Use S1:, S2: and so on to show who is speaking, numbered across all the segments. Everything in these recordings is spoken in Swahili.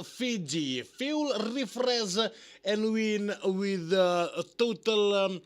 S1: Fiji, fuel refresh and win with total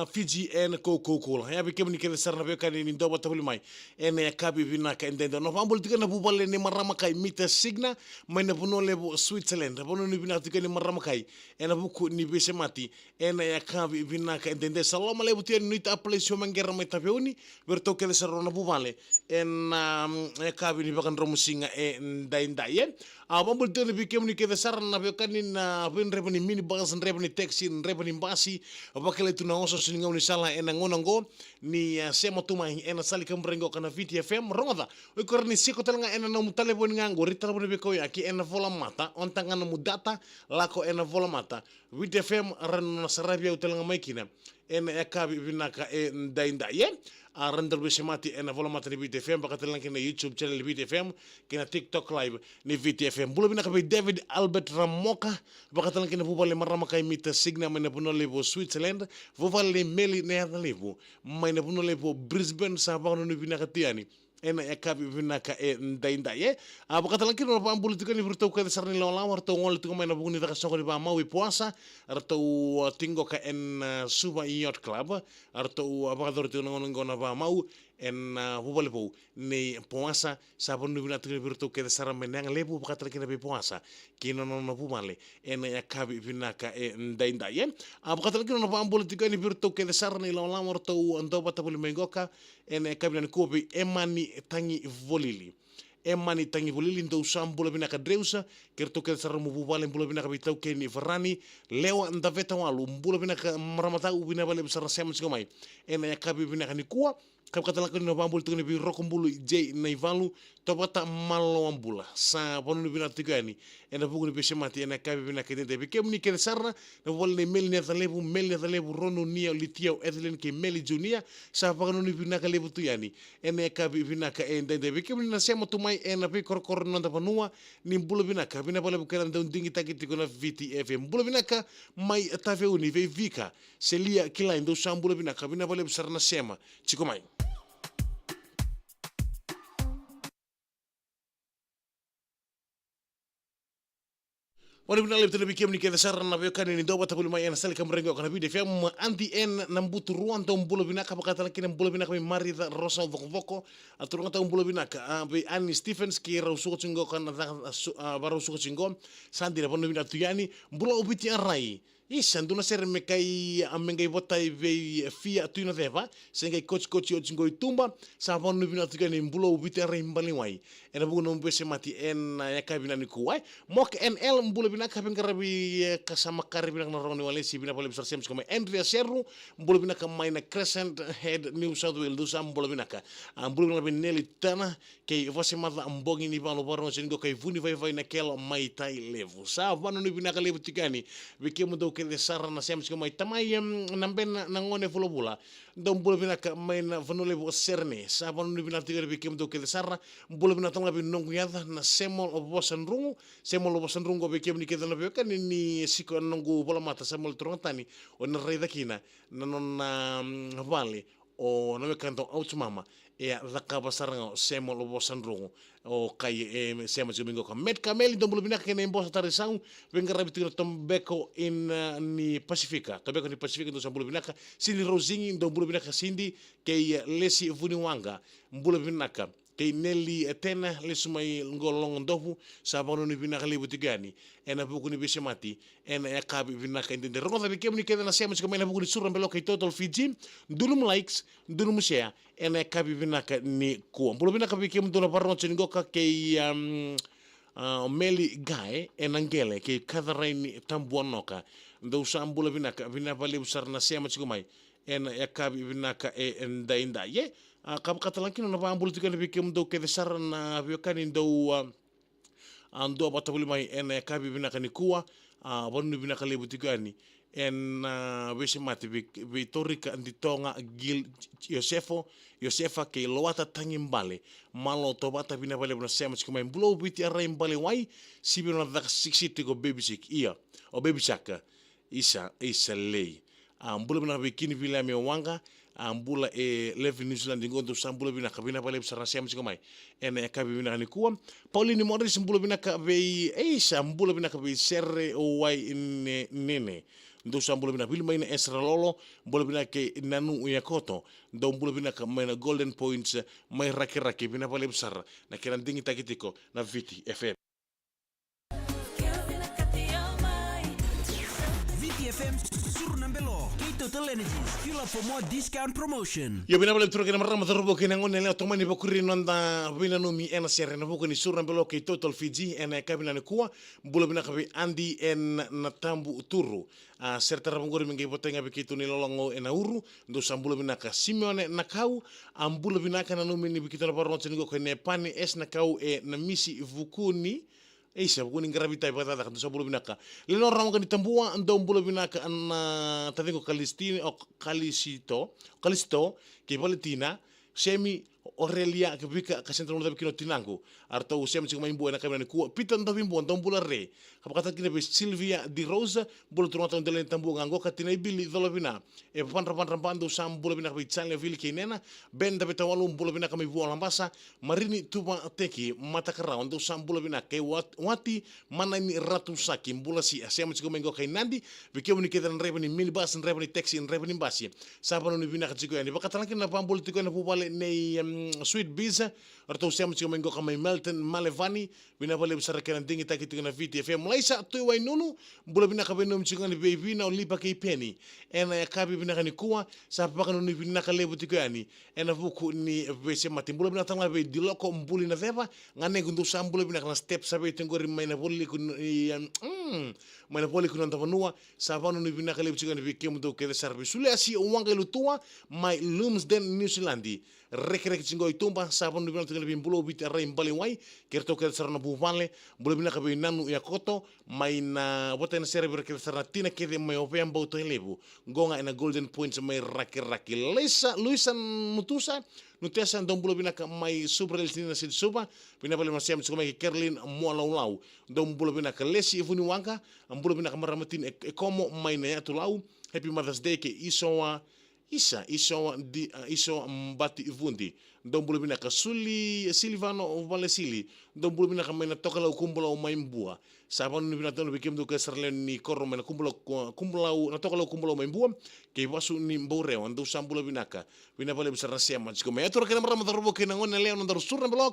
S1: Fiji and Coca-Cola. Ya bikem ni kele sarna be kan ni ndoba tabuli mai. Ene kabi vina ka endendo. No ambul tika na bubale ni marama kai mita signa mai na buno lebo Switzerland. Bono ni vina tika ni marama kai. Ena buku ni bese mati. Ena ya kabi vina ka endende. Salama lebo tia ni ta plesio mangera mai tapeuni. Berto kele sarna bubale. En ya kabi ni bakan romusinga ndai ndai. Ambul tika ni bikem ni kele sarna be kan ni na ben repani mini bus repani taxi repani basi. Bakale tuna oso sininga ni sala ena ngonango ni sema tuma ena sali kamrengo kana VTFM ronga o korni siko talanga ena no mutale bon ngango ritala bon be ko yaki ena vola mata on tangana mudata lako ena vola mata VTFM ran na sarabia utalanga maikina ena yakabi binaka ndainda ye a randar be semati ena vola mata ni VTFM bakatelang kina YouTube channel VTFM kina TikTok live ni VTFM bulo binaka be David Albert Ramoka bakatelang kina bubale maramaka imita signa mena puno levo Switzerland vovale meli neatha levo maina puno levo Brisbane sabano ni binaka tiani ena yakabi binaka ndainda ye bakatelang kina pa ambulu tikani burtau ka sarni lawa warto ngol tiko maina bugni taka sokori ba mawi puasa arto tingo ka Suba Yacht Club arto abakador tiko ngona ba mau vovale po ne puasa sabon ni binaka tikani burtau ka sarra menang levo bakatelang kina be puasa kino no vovale ena yakabi binaka ndainda ye bakatelang kina pa ambulu tikani burtau ka sarni lawa warto ando batabuli mengoka ena yakabi ni kopi emani tangi volili emani tangi volili ndo sambula binaka dreusa kerto ke sarmu bubale mbula binaka bitau ke ni farani lewa ndaveta walu mbula binaka maramata ubina bale besar sema sigomai ena yakabi binaka ni kuwa kapkatala ko no bambul tugni bi rokumbulu je naivalu tobata malo ambula sa bonu binaka tigani ena bugni be semati ena kabi binaka de be kemni ke sarna no volle melni atalebu ronu nia litio edlen ke meli junia sa pagano ni binaka lebu tuyani ena kabi binaka de be kemni na sema tumai ena pe korkor nonda panua ni mbulu binaka bina bale bukeran de undingi takiti kona VTFM mbulu binaka mai tave uni ve vika selia kila ndo sambulu binaka bina bale besarna sema chikomai. Wani bina lebih lebih kiam ni kita saran na kan ni doba tabul mai ana sali kamrengo kana bide fiam anti en nambutu ruan to mbulo bina ka bakata laki mbulo bina ka mari rosa voko aturunga ta mbulo bina ka be Annie Stephens ki rausuko chingo kana baru suko chingo sandi na bono bina tuyani mbulo ubiti arai isan duna ser me kai amengai bota ve fia tuina deva sengai coach o chingo itumba sa bono bina tuyani mbulo ubiti arai mbali wai ena buno mbese mati en ya bina ni kuai mok NL mbulo bina ka bingarabi kasama kari bina na roni wale si bina pole besar sems kama Andrea Serru mbulo bina ka maina Crescent Head New South Wales dusa mbulo bina ka mbulo bina Nelly Tana ke vose mata mbongi ni balo baro singo kai vuni vai na kelo mai tai levo sa vano ni bina ka levo tikani bike mudo ke de sarra na sems kama tamai namben na ngone fulo bula ndo mbulo bina ka maina vano levo serne sa vano ni bina tikani bike mudo ke de sarra mbulo bina tonga bin nongu yada na semol obosan rungu bike ni ke dana kan ni siko nongu bola mata semol trongatani o na rei dakina na non vale o no me canto autumama e daka basaranga semol obosan rungu o kai sema domingo ka met kameli do bulbina ke nem bosa tarisau venga rabitiro tombeko in ni Pacifica tombeko ni Pacifica do bulbina ka sindi rosingi do bulbina ka sindi ke lesi vuniwanga bulbina ka kei Nelly etena lesumai ngolong ndofu sabano ni binaka libu tigani ena buku ni besemati ena yakabi binaka indende ronga tabi kemni keda na sema chika mena buku ni suran belo kei total Fiji dulum likes dulum share ena yakabi binaka ni kuwa mbulo binaka bikem duna parno chengoka kei Meli Guy enangele ke kadaraini tambuanoka ndo sambula binaka binabali usar na sema chikumai ena yakabi binaka ndainda ye kap katalankin na pambul tikan bikem do ke desar na biokani ndo ando batabuli mai ena yakabi binaka ni kuwa bonu binaka lebu tikani en wese mati Vitorika anditonga Gil Josefa ke loata tangimbale malo to bata bina bale buna sema chikuma mbulo biti arra mbale wai sibino na 60 go baby sick ia o baby saka isa lei mbulo bina bikini vile me wanga ambula levi New Zealand ngondo sambula binaka bina pale besar siam sikomai ene kabi binaka ni kuam Pauline Morris mbula binaka be eisa mbula binaka be serre o wai nene ndo sambula binaka bilma ina Esra Lolo mbula binaka nanu yakoto ndo mbula binaka maina Golden Points mai raki bina pale besar na kiran dingi takitiko na Viti FM
S2: FM Surnambelo Total Energies Fuel up for more discount promotion.
S1: Yo bina bale troke na marama robo kinangon nele otomani bakuri nonda bina no mi ena sere na boko ni Surnambelo ke Total Fiji ena kabina ne kuwa bulo bina kabe Andy en natambu turu serta rabongori mingi potenga bikitu ni lolongo ena uru ndo sambulo bina ka Simeone nakau ambulo bina kana no mini bikitu na baron tenigo ko ne pani es nakau na misi vukuni Eisa bukuni gravita ipata kan tusa bulu binaka. Leno ramo kan ditambua ando bulu binaka an tadengo Kalisto ke Valentina semi Aurelia ke bika ka sentro da bikino tinango. Arto semi chuma imbu na kabina ku pita ndo bimbo ndo bulu re. Kapakata kine be Silvia Di Rosa bulu tronta ndo len tambu ngango katina ibili dolo bina. E pan sam bulu binaka be chale vili kinena ben da betawalu bulu binaka me buala lambasa marini tuba teki mata kara ndo sam bulu binaka wati mana ni ratu saki mbula si asema chiko mengo kay nandi bikemo ni ketan reveni minibus and reveni taxi and reveni basi sabano ni binaka chiko yani bakatalanki na pambul tiko na pupale nei sweet biza arto sema chiko mengo kama Melton Malevani binabale bisara kenan dingi takiti na Viti FM Malaysia tu wai nunu mbula binaka beno mchiko ni baby na ulipa kay penny ena yakabi binaka ni kuwa sa paka no ni binaka lebu tiko yani ena vuku ni bese matimbula binaka tanga be diloko mbuli na veva ngane gundu sambula binaka na step sabe ngori maina poli kun maina poli kun anta vanua savano ni binaka le chika ni vikemu do ke service sule asi wanga lutua mai Lumsden New Zealand rek chingo itumba savano ni binaka le bimbulo bit arrai mbali wai kerto ke sarna buvale bulo binaka be nanu yakoto mai na bota na server ke sarna tina ke de mai ovembo to lebu gonga ina Golden Points mai raki Luisa Mutusa Nutesa dombulo binaka mai super eltina sid suba binabale masiam chiko mai Kerlin Molau dombulo binaka lesi ivuni wanga ambulo binaka maramatin ekomo mai na tulau Happy Mother's Day ke isoa mbati ivundi dombulo binaka Silvano Valesili dombulo binaka mai na tokala kumbula mai mbua sabano ni binaka no bikem do kesarlen ni korro mai na kumbula na tokala kumbula mai mbua ke wasu ni mbore ando sambulo binaka binabale besar siam chiko mai atur kana marama robo ke nangon leo no Surnambelo